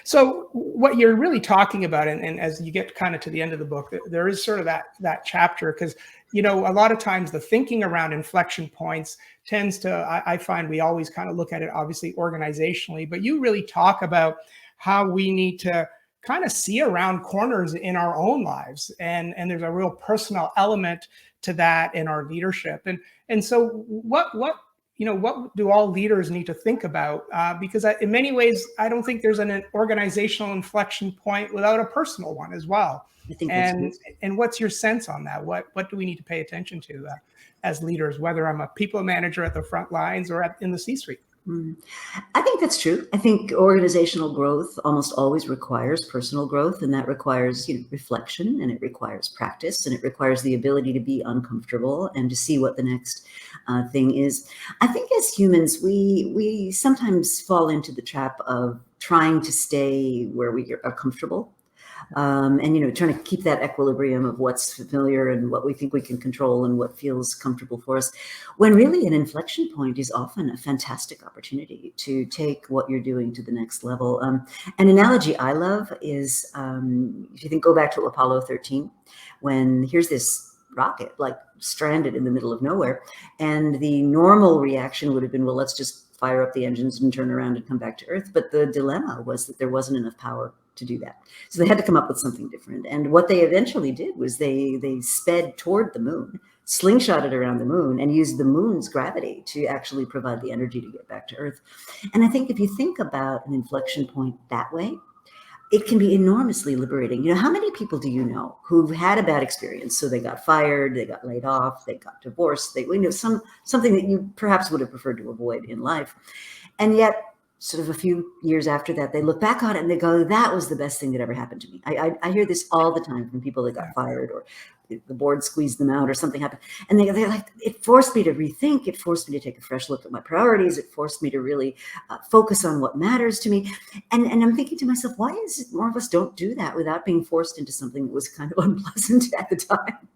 So what you're really talking about, and as you get kind of to the end of the book, there is sort of that chapter, because a lot of times the thinking around inflection points tends to, I find we always kind of look at it obviously organizationally, but you really talk about how we need to kind of see around corners in our own lives, and there's a real personal element to that in our leadership, and so what do all leaders need to think about? Because in many ways, I don't think there's an organizational inflection point without a personal one as well. I think and what's your sense on that? What do we need to pay attention to as leaders, whether I'm a people manager at the front lines or in the C-suite? I think that's true. I think organizational growth almost always requires personal growth, and that requires reflection, and it requires practice, and it requires the ability to be uncomfortable and to see what the next thing is. I think as humans, we sometimes fall into the trap of trying to stay where we are comfortable. And trying to keep that equilibrium of what's familiar and what we think we can control and what feels comfortable for us, when really an inflection point is often a fantastic opportunity to take what you're doing to the next level. An analogy I love is, if you go back to Apollo 13, when here's this rocket like stranded in the middle of nowhere, and the normal reaction would have been, well, let's just fire up the engines and turn around and come back to Earth. But the dilemma was that there wasn't enough power to do that. So they had to come up with something different. And what they eventually did was they sped toward the moon, slingshotted around the moon, and used the moon's gravity to actually provide the energy to get back to Earth. And I think if you think about an inflection point that way, it can be enormously liberating. How many people do you know who've had a bad experience? So they got fired, they got laid off, they got divorced, something that you perhaps would have preferred to avoid in life. And yet, sort of a few years after that, they look back on it and they go, that was the best thing that ever happened to me. I hear this all the time from people that got fired, or the board squeezed them out, or something happened. And they're like, it forced me to rethink. It forced me to take a fresh look at my priorities. It forced me to really focus on what matters to me. And I'm thinking to myself, why is it more of us don't do that without being forced into something that was kind of unpleasant at the time?